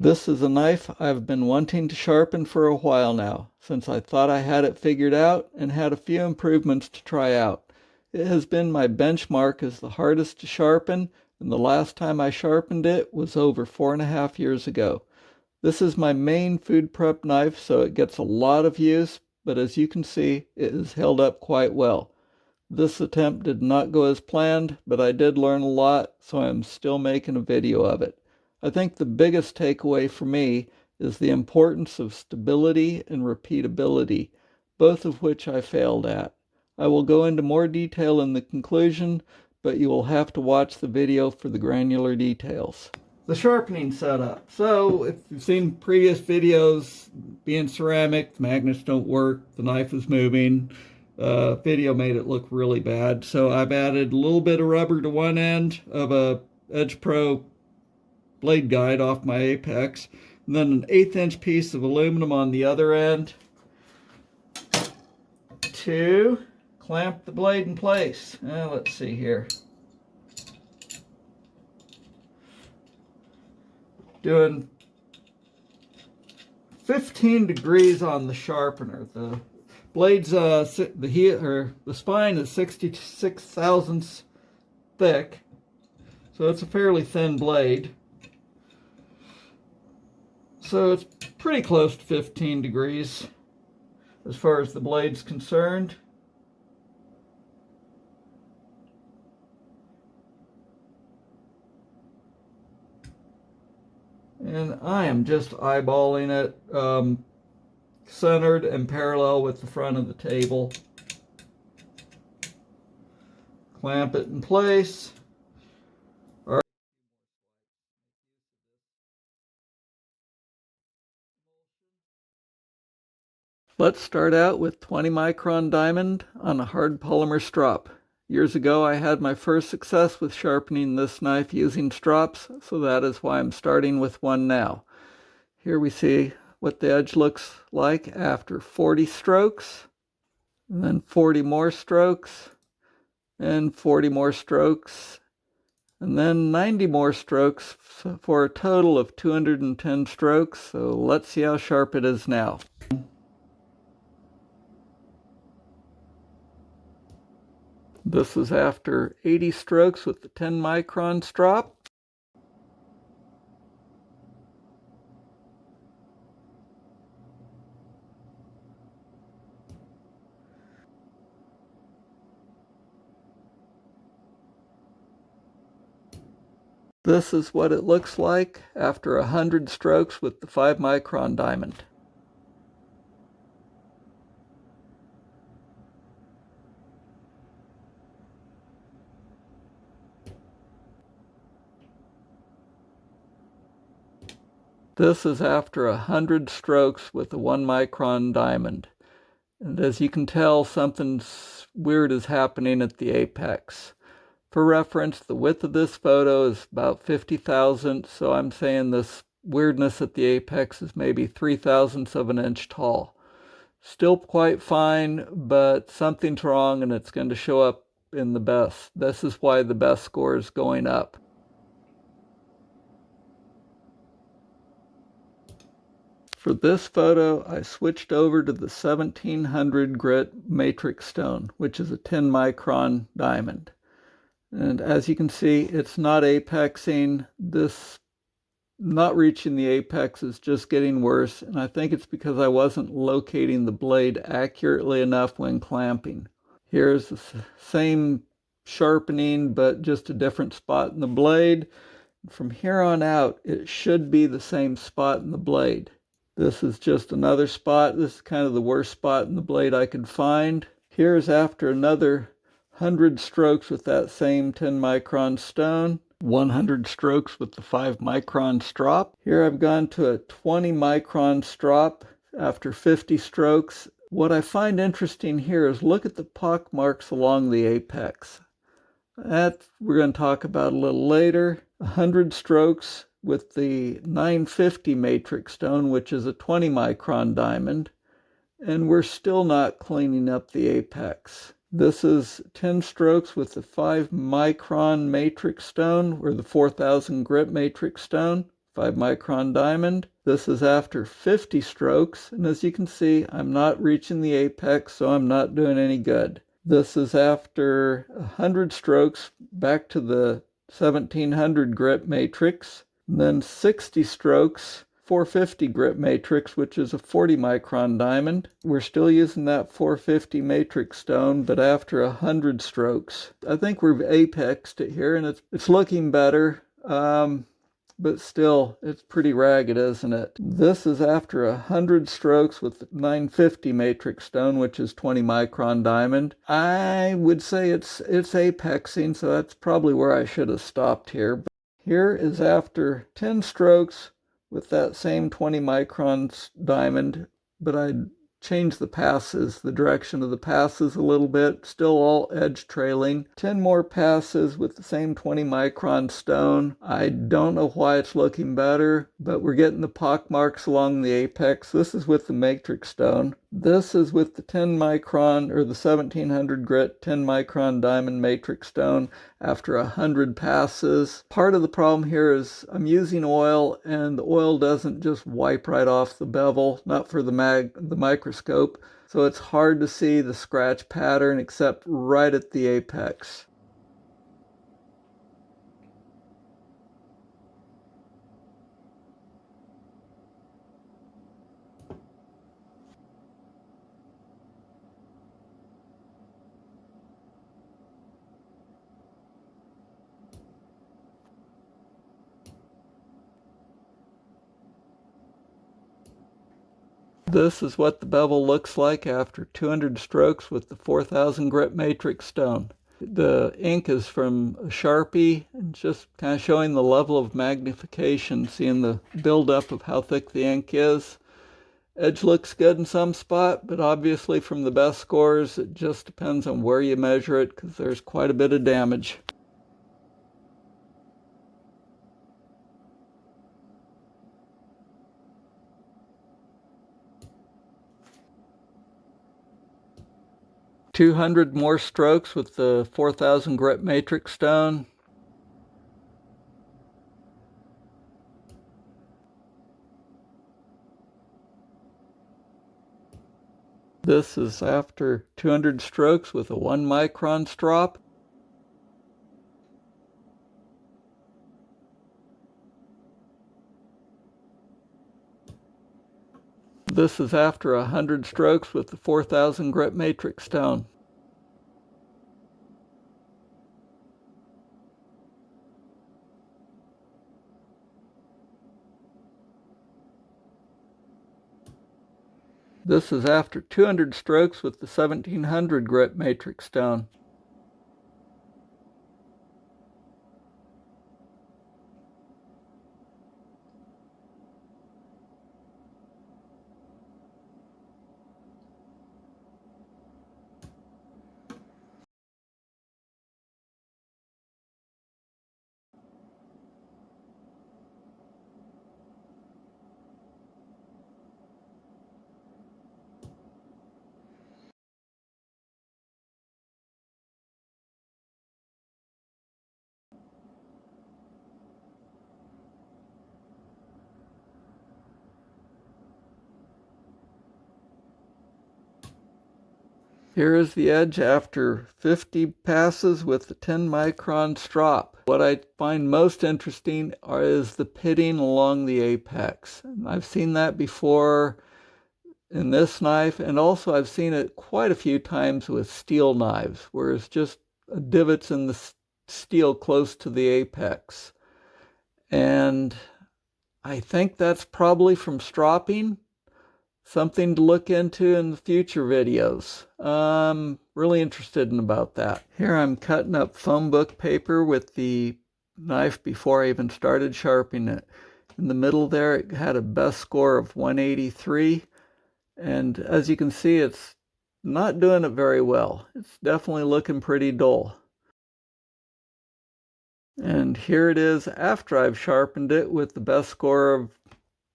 This is a knife I've been wanting to sharpen for a while now, since I thought I had it figured out and had a few improvements to try out. It has been my benchmark as the hardest to sharpen, and the last time I sharpened it was over 4.5 years ago. This is my main food prep knife, so it gets a lot of use, but as you can see, it has held up quite well. This attempt did not go as planned, but I did learn a lot, so I'm still making a video of it. I think the biggest takeaway for me is the importance of stability and repeatability, both of which I failed at. I will go into more detail in the conclusion, but you will have to watch the video for the granular details. The sharpening setup. So if you've seen previous videos, being ceramic, the magnets don't work, the knife is moving. Video made it look really bad. So I've added a little bit of rubber to one end of a Edge Pro blade guide off my apex, and then an 1/8 inch piece of aluminum on the other end to clamp the blade in place. Let's see here. Doing 15 degrees on the sharpener. The blade's the spine is 66 thousandths thick, so it's a fairly thin blade. So it's pretty close to 15 degrees as far as the blade's concerned. And I am just eyeballing it centered and parallel with the front of the table. Clamp it in place. Let's start out with 20 micron diamond on a hard polymer strop. Years ago I had my first success with sharpening this knife using strops, so that is why I'm starting with one now. Here we see what the edge looks like after 40 strokes, and then 40 more strokes, and 40 more strokes, and then 90 more strokes for a total of 210 strokes. So let's see how sharp it is now. This is after 80 strokes with the 10 micron strop. This is what it looks like after 100 strokes with the 5 micron diamond. This is after 100 strokes with the 1 micron diamond. And as you can tell, something weird is happening at the apex. For reference, the width of this photo is about 50 thousandths, so I'm saying this weirdness at the apex is maybe 3 thousandths of an inch tall. Still quite fine, but something's wrong and it's going to show up in the best. This is why the best score is going up. For this photo, I switched over to the 1700 grit matrix stone, which is a 10 micron diamond. And as you can see, it's not apexing. This not reaching the apex is just getting worse, and I think it's because I wasn't locating the blade accurately enough when clamping. Here's the same sharpening, but just a different spot in the blade. From here on out, it should be the same spot in the blade. This is just another spot. This is kind of the worst spot in the blade I could find. Here's after another 100 strokes with that same 10 micron stone, 100 strokes with the 5 micron strop. Here I've gone to a 20 micron strop after 50 strokes. What I find interesting here is look at the pock marks along the apex. That we're going to talk about a little later. 100 strokes with the 950 matrix stone, which is a 20 micron diamond, and we're still not cleaning up the apex. This is 10 strokes with the 5 micron matrix stone, or the 4000 grit matrix stone, 5 micron diamond. This is after 50 strokes, and as you can see, I'm not reaching the apex, so I'm not doing any good. This is after 100 strokes back to the 1700 grit matrix, and then 60 strokes 450 grit matrix, which is a 40 micron diamond. We're still using that 450 matrix stone, but after 100 strokes. I think we've apexed it here, and it's looking better. But still, it's pretty ragged, isn't it? This is after 100 strokes with 950 matrix stone, which is 20 micron diamond. I would say it's apexing, so that's probably where I should have stopped here. But here is after 10 strokes with that same 20 micron diamond, but I changed the passes, the direction of the passes a little bit, still all edge trailing. 10 more passes with the same 20 micron stone. I don't know why it's looking better, but we're getting the pock marks along the apex. This is with the matrix stone. This is with the 10 micron or the 1700 grit 10 micron diamond matrix stone after 100 passes. Part of the problem here is I'm using oil, and the oil doesn't just wipe right off the bevel, not for the microscope, so it's hard to see the scratch pattern except right at the apex. This is what the bevel looks like after 200 strokes with the 4000 grit matrix stone. The ink is from a Sharpie, and just kind of showing the level of magnification, seeing the buildup of how thick the ink is. Edge looks good in some spot, but obviously from the best scores, it just depends on where you measure it, because there's quite a bit of damage. "200 more strokes with the 4000 grit matrix stone. This is after 200 strokes with a 1 micron strop. This is after 100 strokes with the 4000 grit matrix stone. This is after 200 strokes with the 1700 grit matrix stone. Here is the edge after 50 passes with the 10 micron strop. What I find most interesting is the pitting along the apex. I've seen that before in this knife, and also I've seen it quite a few times with steel knives, where it's just divots in the steel close to the apex. And I think that's probably from stropping. Something to look into in the future videos. I'm really interested in about that. Here I'm cutting up phone book paper with the knife before I even started sharpening it. In the middle there, it had a best score of 183, and as you can see, it's not doing it very well. It's definitely looking pretty dull. And here it is after I've sharpened it with the best score of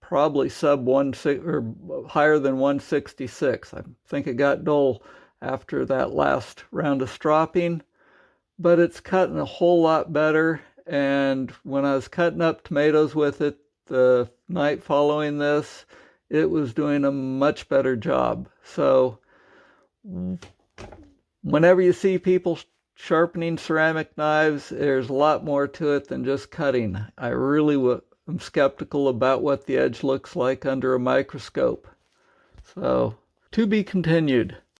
probably sub 160 or higher than 166. I think it got dull after that last round of stropping, but it's cutting a whole lot better. And when I was cutting up tomatoes with it, the night following this, it was doing a much better job. So whenever you see people sharpening ceramic knives, there's a lot more to it than just cutting. I really am skeptical about what the edge looks like under a microscope. So, to be continued.